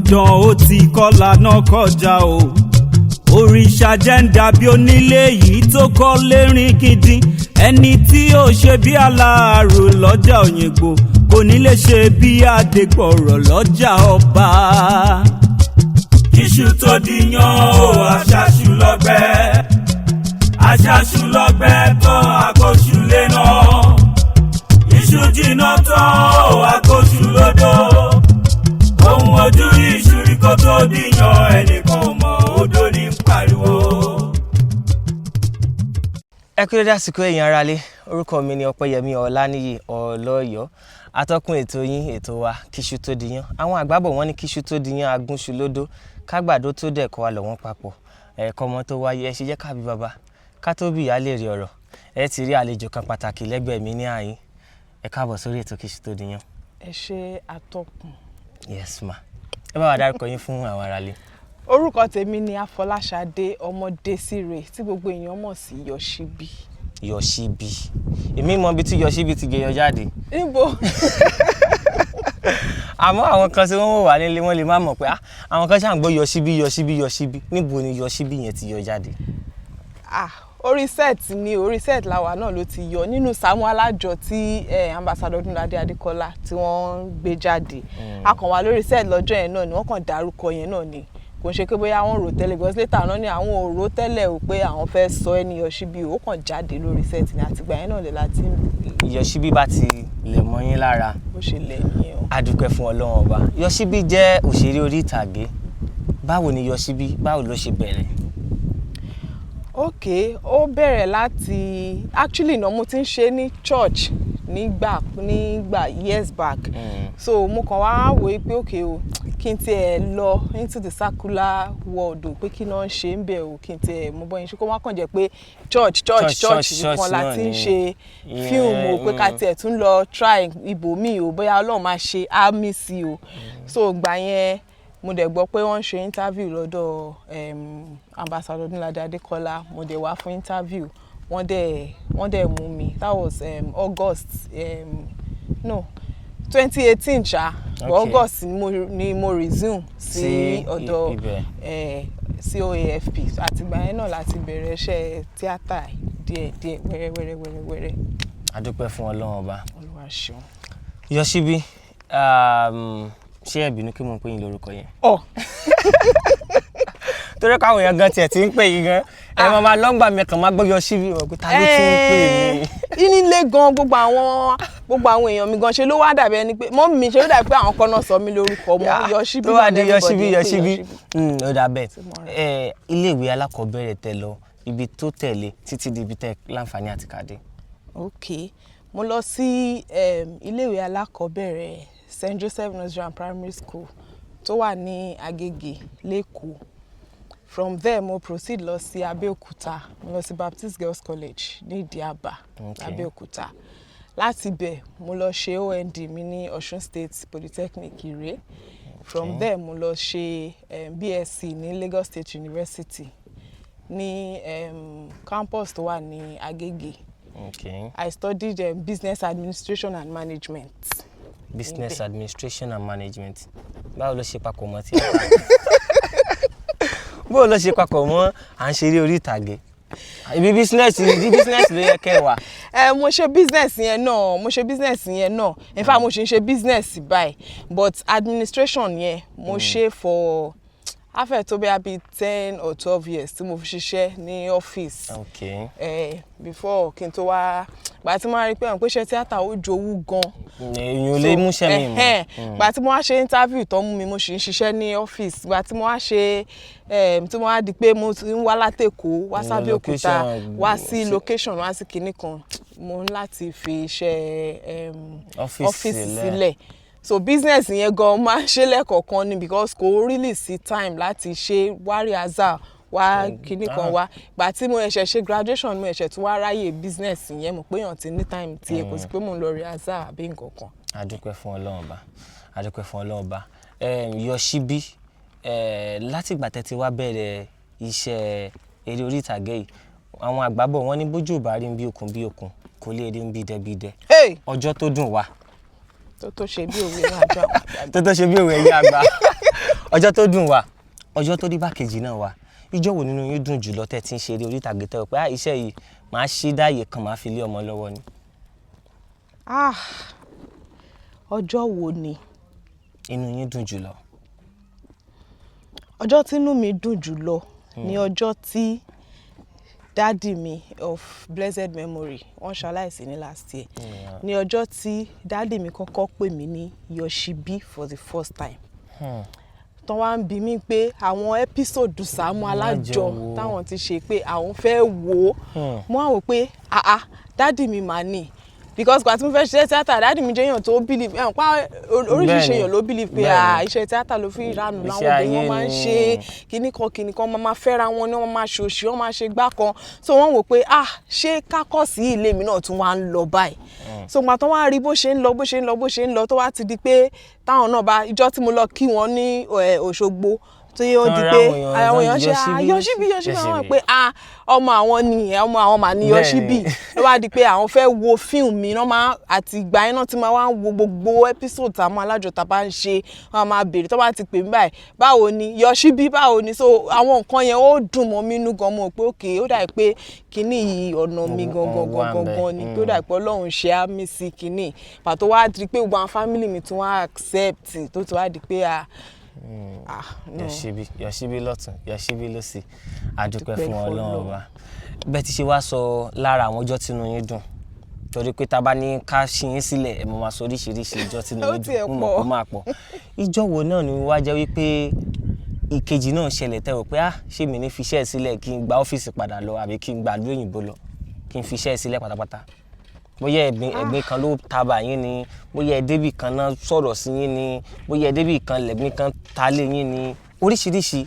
dandan ó ti kọ́lá náà kọjá o òrìṣà jẹ́ ń dàbí onílé yìí tó kọ́ lérin gidi ẹni tí ó ṣe bí aláàrò lọ́jà Òyìngbò kò ní lè ṣe bí Adégbọ̀rọ̀ lọ́jà ọba. Iṣu tó dìyàn o aṣáṣu lọ́gbẹ́ tán àkóṣù lé náà iṣu jìnnà tán o àkóṣù lódò ohun ojú iṣu rí kó tó dìyàn ẹnìkan mọ̀ odò ní pariwo. Ẹ kú dédé àsìkò ẹ̀yin aráalé, orúkọ mi ni Ọpẹ́yẹmí Ọláníyì Ọlọ́yọ̀, atọ́kùn ètò yín ètò wa Kisutodiyan. Àwọn àgbàbọ̀ wọ́n ní Kisutodiyan agúnṣu lódò kágbàdo tó dẹ̀kọ́ wa lọ́wọ́n papọ̀ ẹ̀kọ́ ọmọ tó wáyé ẹ ṣe jẹ́ kábí bàbá ká tó bí ìyá lè rí ọ̀rọ̀ ẹ ti rí àlejò kan pàtàkì lẹ́gbẹ̀ẹ́ mi ní àyín ẹ káàbọ̀ sórí ètò Kisutodiyan. Ẹ ṣe atọ́kùn. Yes ma, ẹ bá wa dárúkọ yín fún àwọn aráalé. Orúkọ tèmi ni Afolashade Omodesire tí gbogbo èèyàn mọ̀ sí Yoshibi. Yoshibi, èmi mọ ibi tí Yoshibi ti gẹyọ jáde. Níbo? Àmọ́ àwọn kan tí wọ́n wò wá nílé wọ́n lè má mọ̀ pé àwọn kan ṣáà ń gbọ́ Yoshibi níbo ni Yoshibi yẹn ti yọ jáde. Orí set làwa náà ló ti yọ nínú Saamu Alajo tí ambassador Odunlade Adekola tí wọ́n gbé jáde. A kàn wá lórí set lọ́jọ́ yẹn náà ni wọ́n kàn dárúkọ yẹn náà ni kò ṣe pé bóyá wọ́n rò tẹ́lẹ̀ because later náà ni àwọn ò rò tẹ́lẹ̀ o pé àwọn fẹ́ sọ ẹni Yoshibi ó kàn jáde lórí set ni àtìgbà yẹn náà lè láti Yoshibi bá ti lẹ̀ mọ́ yín lára bó ṣe lẹ̀ yẹn o. A dúpẹ́ fún Ọlọ́run ọba. Yoshibi jẹ́ òṣèré orí ìtàgé. Báwo ni Yoshibi báwo ló ṣe bẹ̀rẹ̀? Okay, ó bẹ̀rẹ̀ láti actually náà mo ti ń ṣe ní church nígbà years back. So mo kàn wá wò pé okay o kí n tiẹ̀ lọ into the secular world o pé kí náà ṣe ń bẹ̀ o kí n tiẹ̀ mo bọ́ yín ṣe kó má kàn jẹ́ pé church nìkan la ti ń ṣe fíìmù o pé ká tiẹ̀ tún lọ try ibòmíì o bóyá Ọlọ́run máa ṣe àmì sí o. So gbà yẹn mo dẹ̀ gbọ́ pé wọ́n ṣe interview lọ́dọ̀ ambassador Odunlade Adekola mo dẹ̀ wá fún interview wọ́n dẹ̀ mú mi that was August 2018 ṣá. Okay. August ni mo resume sí ọ̀dọ̀ COAFP àtìgbà yẹn náà láti bẹ̀rẹ̀ iṣẹ́ tíátà díẹ̀ wẹ́rẹ́. A dúpẹ́ fún Ọlọ́run ọba. Olúwa ṣeun. Yoshibi ṣé ẹ bínú kí mo pè yín lórúkọ yẹn? Torí káwọn èèyàn gan tiẹ̀ ti ń pè yín gan ẹ máa lọ́ngbà mi kàn máa gbọ́ Yoshibi ọ̀gbìn ta ló tún ń pè mí. Nílé gan gbogbo àwọn èèyàn mi gan ṣe ló wá dàbí ẹni pé mọ́ mi ṣe ló dàbí pé àwọn kan náà sọ mí lórúkọ mọ́ Yoshibi. Tó wá di Yoshibi. Ó dà bẹ́ẹ̀. Iléèwé alákọ̀ọ́bẹ̀rẹ̀ tẹ lọ ibi tó tẹ̀lé títí di ibi tẹ láǹfààní àti kàdé. Okay, mo lọ sí iléèwé alákọ̀ọ́bẹ̀rẹ̀ St. Joseph Nursery and Primary School tó wà ní Agége lÉkòó. From there mo proceed lọ sí Abẹ́òkúta mo lọ sí Baptist Girls College ní Ìdí-Àbà Abẹ́òkúta. Láti bẹ̀ mo lọ ṣe OND mi ní Ọ̀ṣun State Polytechnic Ìré. From there mo lọ ṣe BSc ní Lagos State University ní campus tó wà ní Agége. I studied business administration and management. Business administration and management. Báwo ló ṣe papọ̀ mọ́ tí báwo ló ṣe papọ̀ mọ́ à ń ṣeré orí ìtàgé? Ibi business ló yẹ kẹ́ wà. Mo ṣe business yẹn náà. In fact mo ṣe ń ṣe business báyìí but administration yẹn mo ṣe for afẹ́ tó bí 10 or 12 years tí mo fi ṣiṣẹ́ ní office. Okay. Before kí n tó wá gbà tí mo rí pé àwọn pèsè tíátà ó jowú gan. Èèyàn lè mú ṣẹ́ mi mọ́. Gbà tí mo wá ṣe interview tó mú mi mo sì ń ṣiṣẹ́ ní office. Gbà tí mo wá ṣe tí mo wá di pé mo ti ń wá látẹ̀kọ́ wá sábẹ́òkúta wá sí location wá sí kinní kan mo ń láti fi iṣẹ́ office sílẹ̀. So business yẹn gan máa ń ṣe lẹ́kọ̀ọ̀kan ni because kò really sí time láti ṣe wárí azar wá kíní kan wá gbà tí mo ẹ̀ṣẹ̀ ṣe graduation mo ẹ̀ṣẹ̀ tún wá ráyè business yẹn mo pé yàn ti ní time tí kò sí pé mo ń lọ rí azar àbí nǹkan kan. A dúpẹ́ fún Ọlọ́run ọba. Yoshibi látìgbà tẹ́ ti wá bẹ̀rẹ̀ iṣẹ́ eré orí ìtàgé yìí àwọn àgbàbọ̀ wọ́n ní bójú ò bá rí bí okùn kò lè rí bí dẹ́bídẹ́. Ọjọ́ tó dùn wá. tó ṣe bí òwe àjọ àgbà. tó ṣe bí òwe ẹ̀yìn àgbà. ọjọ́ tó dùn wá ọjọ́ tó rí bákejì náà wá ìjọ́ wo nínú yín dùn jùlọ tẹ́ ti ń ṣeré orí ìtàgé tẹ́ pé iṣẹ́ yìí máa ṣe dáàyè kan máa fi lé ọmọ lọ́wọ́ ni. ọjọ́ wo ni inú yín dùn jùlọ? ọjọ́ tínú mi dùn jùlọ ni ọjọ́ tí dáàdì mi of blessed memory wọ́n ṣaláìsí ní last year ní ọjọ́ tí dáàdì mi kọ́kọ́ pè mí ní Yoshibi for the first time. tán wá ń bi mí pé àwọn ẹ́písòdù Saamu Alajo táwọn ti ṣe pé àwọn fẹ́ wò ó mo wá wò pé dáàdì mi mà ní because gbà tí mo fẹ́ ṣe tíátà dáàdì mi jẹ́ èèyàn tó believe pa oríṣiríṣi èèyàn ló believe pé iṣẹ́ tíátà ló fi ìranù láwọn obìnrin wọn máa ń ṣe kinní kan máa fẹ́ra wọn ni wọ́n máa ṣòṣì wọ́n máa ṣe gbá kan so wọ́n wò pé ṣé kákọ́sì ilé mi náà tún wá ń lọ báyìí so gbà tán wá rí bó ṣe ń lọ tó wá ti di pé táwọn náà bá ìjọ́ tí mo lọ kí wọn ní Òṣogbo tí ó di pé àwọn èèyàn ṣe Yoshibi àwọn pé ọmọ àwọn nìyẹn ọmọ àwọn mà ní Yoshibi ló wá di pé àwọn fẹ́ wo fíìmù mi náà máa àti ìgbà yẹn náà tí máa wá wo gbogbo episode Saamu Alajo tá bá ń ṣe wọn máa béèrè tó bá ti pè mí báyìí báwo ni Yoshibi báwo ni so àwọn nǹkan yẹn ó dùn mọ́ mi nú gan mọ́ pé òkè ó dà pé kíní yìí ọ̀nà mi gangan ni pé ó dà pé Ọlọ́run ṣe á mí sí kíní pàtó wá di pé gbogbo àwọn family mi tí wọ́n accept tó ti wá di pé Yoshibi lọ́tún Yoshibi lósì àdúpẹ́ fún Ọlọ́run ọba bẹ́ẹ̀ ti ṣe wá sọ lára àwọn ọjọ́ tínú yín dùn torí pé tá bá ní ká ṣí yín sílẹ̀ ẹ mọ̀ máa sọ oríṣiríṣi ìjọ́ tínú yín dùn mọ̀ kó máa pọ̀ ìjọ́ wo náà ni wá jẹ́ wípé ìkejì náà ṣẹlẹ̀ tẹ́ rò pé ṣé mi ní fi iṣẹ́ sílẹ̀ kí n gba ọ́fíìsì padà lọ àbí kí n gba ìlú òyìnbó lọ kí n fi iṣẹ́ sílẹ̀ pátápátá bóyá ẹ̀gbin kan ló taba yín ni bóyá ẹ̀dẹ́bì kan náà sọ̀rọ̀ sí yín ni bóyá ẹ̀dẹ́bì kan lẹ̀gbin kan ta lé yín ni oríṣiríṣi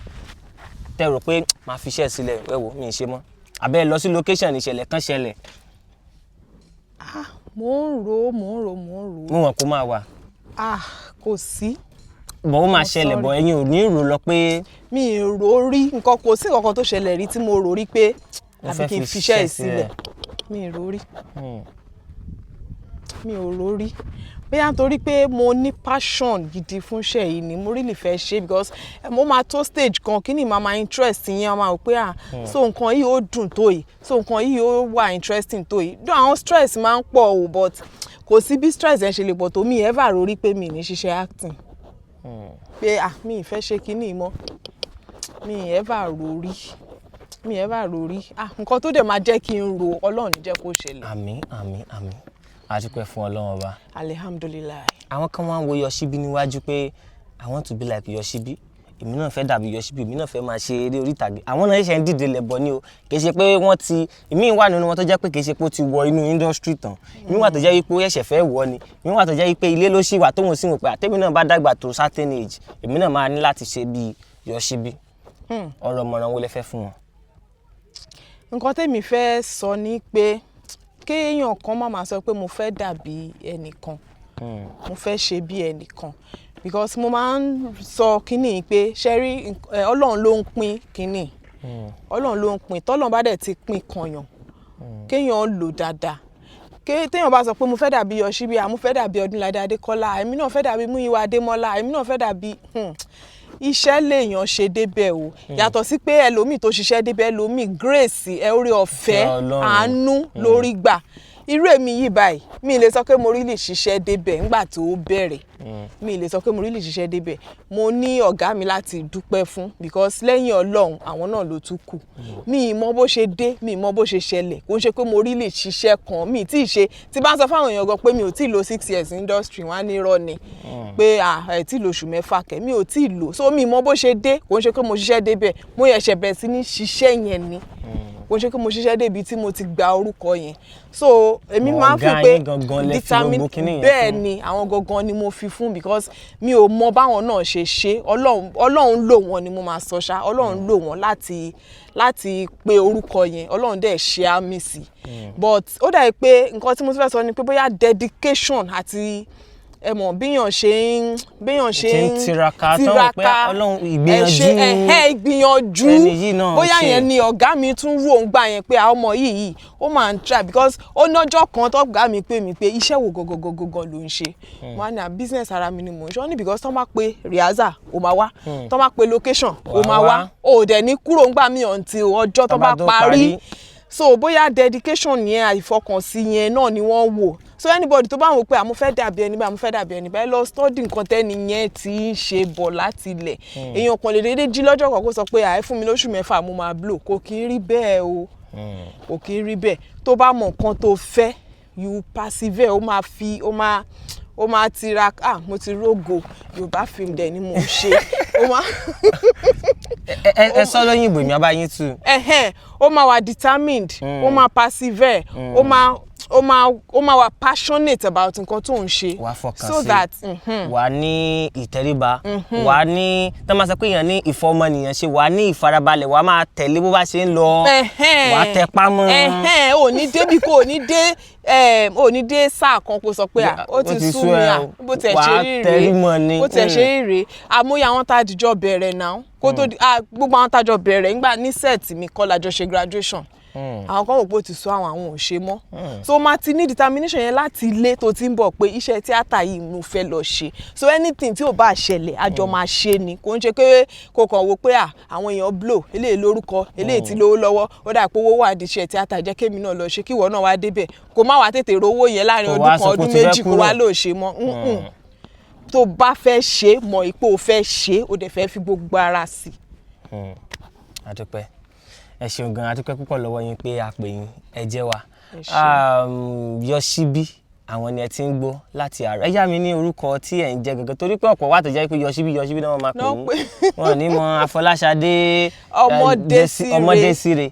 tẹ́ rò pé máa fi iṣẹ́ sílẹ̀ wẹ́wò mi ì ṣe mọ́ àbẹ́ lọ sí location ìṣẹ̀lẹ̀ kan ṣẹlẹ̀. mo ń rò. mo mọ̀ kó máa wà. kò sí. bọ̀ ó máa ṣẹlẹ̀ bọ̀ ẹ̀yin ò ní rò lọ pé. mi ì rò rí nǹkan kò sí nǹkan tó ṣẹlẹ̀ rí tí mo rò rí pé àbí kí n fi iṣẹ́ sílẹ̀ mi ì rò rí. mi ò rò rí bóyá nítorí pé mo ní passion gidi fún iṣẹ́ yìí ni mo really fẹ́ ṣe because mo máa tó stage kan kí ni màá interest yẹn máa wò pé so nǹkan yìí ó dùn tó yìí so nǹkan yìí ó wà interesting tó yìí dùn àwọn stress máa ń pọ̀ o but kò sí bí stress yẹn ṣe lè pọ̀ tó mi ever rò rí pé mi ní ṣiṣẹ́ acting pé mi ì fẹ́ ṣe kinní mọ́ mi ever rò rí nǹkan tó dẹ̀ máa jẹ́ kí n rò Ọlọ́run ní jẹ́ kó ṣẹlẹ̀. àmín àdúpẹ́ fún Ọlọ́run ọba. alihamdulilayi. àwọn kan wá ń wo Yoshibi níwájú pé I want to be like Yoshibi èmi náà fẹ́ dàbí Yoshibi èmi náà fẹ́ máa ṣe eré orí ìtàgé àwọn náà ṣe ń dìde lẹ̀bọ̀ ni o kì í ṣe pé wọ́n ti ìmí wà nínú wọn tó jẹ́ pé kì í ṣe pé ó ti wọ inú industry tán ìmí wà tó jẹ́ wípé ó ẹ̀ṣẹ̀ fẹ́ wọ̀ ni ìmí wà tó jẹ́ wípé ilé ló ṣì wà tóun sì wò pé àtẹ́mi náà bá dàgbà tó certain age èmi náà máa ní láti ṣe bí Yoshibi ọ̀rọ̀ mọ̀ràn wo lẹ fẹ́ fún wọn. nǹkan tẹ́mi fẹ́ sọ ni pé kéèyàn kan má máa sọ pé mo fẹ́ dàbí ẹnìkan mo fẹ́ ṣe bí ẹnìkan because mo máa ń sọ kínní pé ṣẹ́rí Ọlọ́run ló ń pín kínní Ọlọ́run ló ń pín tọ́lọ́run bá dẹ̀ ti pín kanyàn kéèyàn lò dáadáa téèyàn bá sọ pé mo fẹ́ dàbí Yoshibi mo fẹ́ dàbí Odunlade Adekola èmi náà fẹ́ dàbí Múyìwá Adémọ́lá èmi náà fẹ́ dàbí iṣẹ́ lèèyàn ṣe débẹ̀ o yàtọ̀ sí pé ẹlòmíì tó ṣiṣẹ́ débẹ̀ ẹlòmíì grace oore ọ̀fẹ́ àánú lórí gbà irú èmi yìí báyìí mi lè sọ pé mo rí lè ṣiṣẹ́ débẹ̀ nígbà tó bẹ̀rẹ̀ mi lè sọ pé mo rí lè ṣiṣẹ́ débẹ̀ mo ní ọ̀gá mi láti dúpẹ́ fún because lẹ́yìn Ọlọ́run àwọn náà ló tún kù mi ì mọ bó ṣe dé mi ì mọ bó ṣe ṣẹlẹ̀ kò ń ṣe pé mo rí lè ṣiṣẹ́ kan mi ì tí ì ṣe tí bá ń sọ fáwọn èèyàn gan pé mi ò tí ì lo 6 years industry wọn á ní irọ́ ni pé ẹ̀ tí ì lo oṣù 6 kẹ́ mi ò tí ì lò so mi ì mọ bó ṣe dé kò ń ṣe pé mo ṣiṣẹ́ débẹ̀ mo yẹ̀ṣẹ̀ bẹ̀rẹ̀ sí ní ṣiṣẹ́ yẹn ni kò ṣe pé mo ṣiṣẹ́ débi tí mo ti gba orúkọ yẹn so èmi máa ń fi pé determine bẹ́ẹ̀ ni àwọn gangan ni mo fi fún because mi ò mọ báwọn náà ṣe ṣe Ọlọ́run lò wọ́n ni mo máa sọ ṣá Ọlọ́run lò wọ́n láti pe orúkọ yẹn Ọlọ́run dẹ̀ ṣe àmì sí but ó dàbí pé nǹkan tí mo ti fẹ́ sọ ni pé bóyá dedication àti ẹ mọ̀ béèyàn ṣe ń tiraka tán pé Ọlọ́run ìgbìyànjú bóyá yẹn ni ọ̀gá mi tún rò ń gbà yẹn pé ọmọ yìí ó máa ń try because ó nọ́jọ́ kan tó ọ̀gá mi pè mí pé iṣẹ́ wo gọgọgọgọ ló ń ṣe wọn ní business ara mi ni mò ń ṣe wọn ní because tó máa pe rehearsal ó máa wá tó máa pe location ó máa wá ó dẹ̀ ní kúrò ń gbà mí until ọjọ́ tó bá parí so bóyá dedication yẹn àìfọkànsí yẹn náà ni wọ́n wò so anybody tó bá wò pé àmú fẹ́ dàbí ẹni báyìí àmú fẹ́ dàbí ẹni báyìí lọ study nǹkan tẹ́ni yẹn ti ń ṣe bọ̀ láti ilẹ̀ èèyàn kan lè déédéé jí lọ́jọ́ kan kó sọ pé àì fún mi lóṣù 6 mo máa blow kò kí ń rí bẹ́ẹ̀ o kò kí ń rí bẹ́ẹ̀ tó bá mọ nǹkan tó fẹ́ you persevere ó máa tiraka mo ti rógo Yorùbá film dẹ̀ ni mo ń ṣe ó máa ẹ sọ lóyìnbó mi abáyín too ó máa wà determined ó máa persevere ó máa wà passionate about nǹkan tó ń ṣe so that wà ní ìtẹríba wà ní tó máa sọ pé èèyàn ní ìfọmọnìyàn ṣe wà ní ìfarabalẹ̀ wà máa tẹ̀lé bó bá ṣe ń lọ wà tẹpá mọ́ ò ní débi kó ò ní dé sáà kan kó sọ pé ó ti sú mi bó tẹ̀ ṣe rí rèé àmúyẹ àwọn tá a dìjọ bẹ̀rẹ̀ náà kó tó gbogbo àwọn tá a jọ bẹ̀rẹ̀ nígbà ní set mi kọ́ la jọ ṣe graduation àwọn kan wò pé ó ti sọ àwọn ò ṣe mọ́ so máa ti ní determination yẹn láti ilé tó ti ń bọ̀ pé iṣẹ́ tíátà yìí mo fẹ́ lọ ṣe so anything tí ò bá ṣẹlẹ̀ àjọ máa ṣe ni kò ń ṣe pé kò kàn wò pé àwọn èèyàn blow eléyìí lórúkọ eléyìí tí lówó lọ́wọ́ ó dà pé owó wà di iṣẹ́ tíátà jẹ́ kémi náà lọ ṣe kí ìwọ náà wá débẹ̀ kó má wá tètè rówó yẹn láàrin ọdún kan ọdún méjì kó wá lò ṣe mọ́ tó bá fẹ́ ṣe mọ̀ ipò fẹ́ ṣe ó dẹ̀ fẹ́ fi gbogbo ara sí. Adúpẹ́ ẹ ṣeun gan adúpẹ́ púpọ̀ lọ́wọ́ yín pé a pè yín ẹ jẹ́ wa Yoshibi àwọn ni ẹ ti ń gbọ́ láti àárọ̀ ẹ yá mi ní orúkọ tí ẹ ń jẹ́ gangan torí pé ọ̀pọ̀ wà tó jẹ́ pé Yoshibi náà wọ́n máa pè yín wọ́n ní mọ Afolashade Omodesire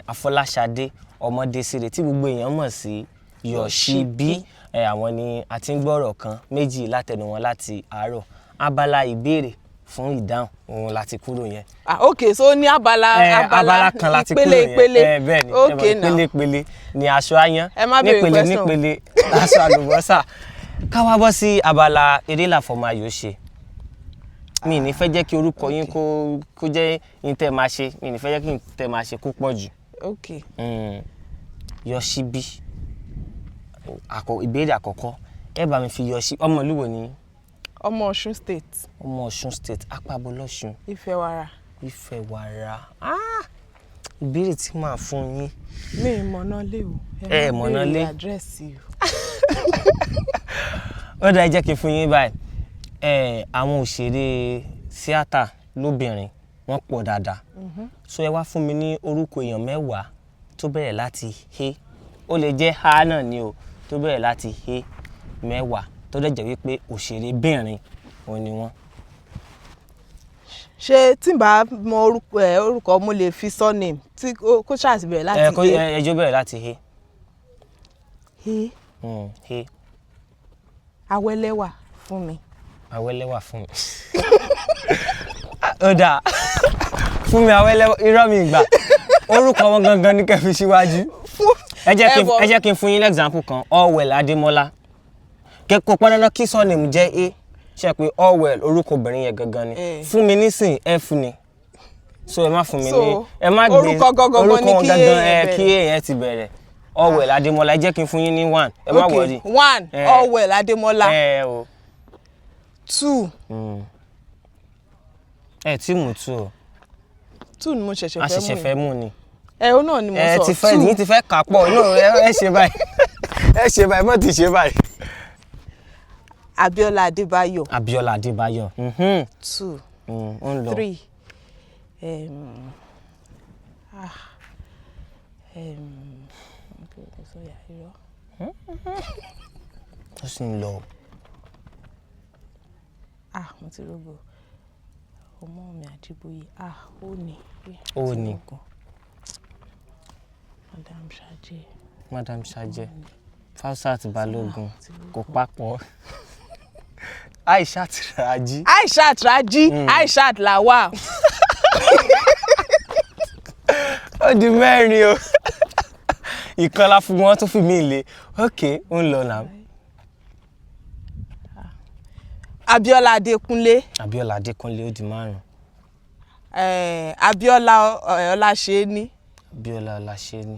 Afolashade Omodesire tí gbogbo èèyàn mọ̀ sí Yoshibi àwọn ni a ti ń gbọ́rọ̀ kan méjì látẹnu wọn láti àárọ̀ abala ìbéèrè fún ìdáhùn òun láti kúrò yẹn. Ok so ní abala kan láti kúrò yẹn bẹ́ẹ̀ ni okay now pele ni aṣọ ayan nípele aṣọ àlùbọ́sà ká wá bọ́ sí abala eré làfọ̀mọ́ ayò ṣe mi ní fẹ́ jẹ́ kí orúkọ yín kó jẹ́ yín tẹ́ máa ṣe mi ní fẹ́ jẹ́ kí yín tẹ́ máa ṣe kó pọ̀ jù. Ok. Yoshibi ìbéèrè àkọ́kọ́ ẹ bá mi fi Yoshibi ọmọ ìlú wo ni. ọmọ Ọ̀ṣun state. ọmọ Ọ̀ṣun state apábọ lọ́ṣun. Ìfẹ́wàrà. Ìbéèrè tí màá fún yín. mi ì mọ̀nà lé o. ẹ mọ̀nà lé. àdírẹ́sì o. ó dáa jẹ́ kí n fún yín báyìí àwọn òṣèré tíátà lóbìnrin wọ́n pọ̀ dáadáa so ẹ wá fún mi ní orúkọ èèyàn 10 tó bẹ̀rẹ̀ láti he ó lè jẹ́ ha náà ni o tó bẹ̀rẹ̀ láti he 10 tó dẹ̀ jẹ́ wípé òṣèré bìnrin òun ni wọ́n. ṣé tí n bá mọ orúkọ mo lè fi surname tí kó ṣáàtì bẹ̀rẹ̀ láti he. ẹjọ́ bẹ̀rẹ̀ láti he. he. Awẹ́lẹ́wà fún mi. Awẹ́lẹ́wà fún mi. ó dáa fún mi Awẹ́lẹ́wà irọ́ mi gbà orúkọ wọn gangan ní kẹfì síwájú. ẹ jẹ́ kí n fún yín example kan Allwell Adémọ́lá kò pọn dandan kí surname jẹ́ a ṣe pé Allwell orúkọ obìnrin yẹn gangan ni fún mi nísìn f ni so ẹ má fún mi ní ẹ má gbé orúkọ gangan kí èèyàn ti bẹ̀rẹ̀ Allwell Adémọ́lá ẹ jẹ́ kí n fún yín ní 1 ẹ má wọrí. 1 Allwell Adémọ́lá. 2 tí mú 2 o. 2 ni mo ṣẹ̀ṣẹ̀ fẹ́ mú ni. ó náà ni mo sọ 2 ní ti fẹ́ kà pọ̀ ẹ ṣe báyìí ẹ ṣe báyìí mo ti ṣe báyìí. Abiola Adébáyọ̀. 2 3 ó sì ń lọ. mo ti rógbò ọmọ mi Àjíbóyè ó ní Madam Ṣàjẹ́ Fausat Balógun kò papọ̀. Aishat Raji. Aishat Lawal. ó di 4 o. ìkànlá fún wọn tó fi mí le ok ó ń lọ náà. Abiola Adekunle. Abiola Adekunle ó di 5. Abiola Ọláṣẹ́ni. Abiola Ọláṣẹ́ni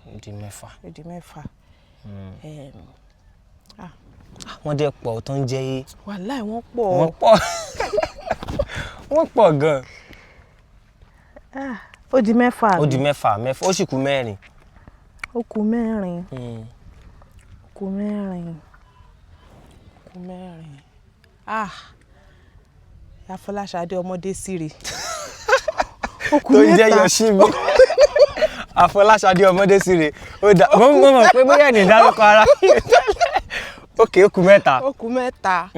ó di 6. Ó di 6. Wọ́n dẹ̀ pọ̀ tó ń jẹ́ yé. Wàláì wọ́n pọ̀. Wọ́n pọ̀. Wọ́n pọ̀ gan. Ó di 6. Ó di 6. Ó sì kù 4. Ó kù 4. Kù 4. Afolashade Omodesire. Ó kù 3. Tó ń jẹ́ Yoshibi. Afolashade Omodesire. Ó dà mo mọ̀ pé bóyá ní dárúkọ ara. Okay, ó kù 3. Ó kù 3.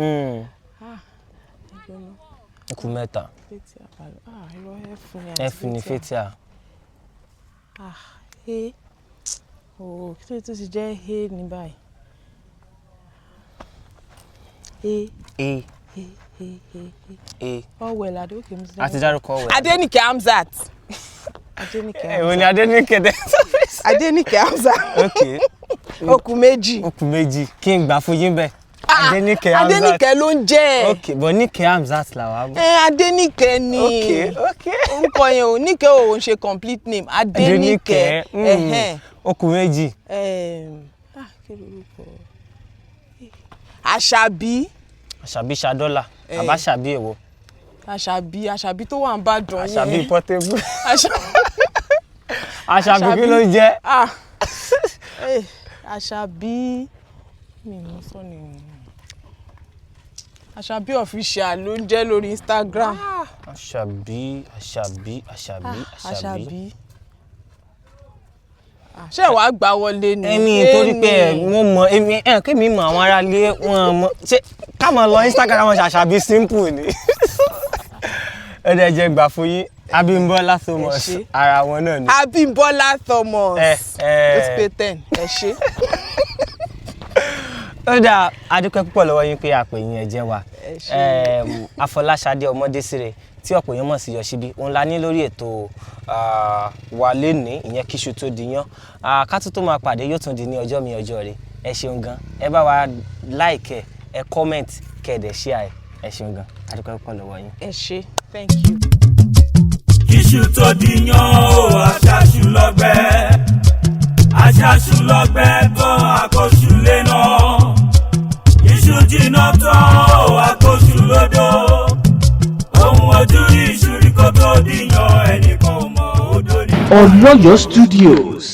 Ó kù 3. F ni Fetia. Kí ló ti jẹ́ he ní báyìí? Ọ̀wẹ̀lẹ̀ Adéníkẹ́ Hamzat. A ti dárúkọ Ọ̀wẹ̀lẹ̀. Adenike Hamzat. Èwo ni Adenike dẹ̀? Adenike Hamzat. Okay. Ó kù 2. Ó kù 2. Kí n gbà fún yín bẹ́ẹ̀. Adenike Hamzat. Adenike ló ń jẹ́. Okay, but Nike Hamzat là wá bọ̀. Adenike ni. Okay. Orúkọ yẹn ò Nike ò ń ṣe complete name. Adenike. Ó kù 2. Kí lorúkọ? Àṣàbí. Àṣàbí Ṣadọ́là. Àbáṣàbí èwo? Àṣàbí tó wà ń Ìbàdàn yẹn. Àṣàbí Portable. Àṣàbí kí ló ń jẹ́? Àṣàbí mi ò sọ ni. Àṣàbí official ló ń jẹ́ lórí Instagram. Àṣàbí. Ṣé wàá gbà wọlé ni? Èmi torí pé wọ́n mọ̀ èmi kémi mọ̀ àwọn ará ilé wọn mọ̀ ṣé ká mọ̀ lọ Instagram wọn Àṣàbí simple ni. Ẹ dẹ̀ jẹ́ gbà fún yín Abímbọ́lá Thomas ara wọn náà ni. Abímbọ́lá Thomas. Ó ti pé 10. Ẹ ṣé. Ó dà adúpẹ́ púpọ̀ lọ́wọ́ yín pé àpè yín ẹ jẹ́ wa. Afolashade Omodesire tí ọ̀pọ̀ yẹn mọ̀ sí Yoshibi òun la ní lórí ètò wa lénìí ìyẹn Kisutodiyan. Ká tó máa pàdé yóò tún di ní ọjọ́ mi ọjọ́ rẹ̀. Ẹ ṣeun gan. Ẹ bá wa like ẹ comment kẹ̀dẹ̀ share ẹ ṣeun gan. Adúpẹ́ púpọ̀ lọ́wọ́ yín. Ẹ ṣé. Thank you. Kisutodiyan o aṣaṣu lọ́gbẹ́ gan àkóṣù lẹ́nà. Iṣu jìnnà tán o àkóṣù lódò. Ohun ojú iṣu rí kó tó dìyàn ẹnìkan ò mọ̀ odò ní. Alajo Studios.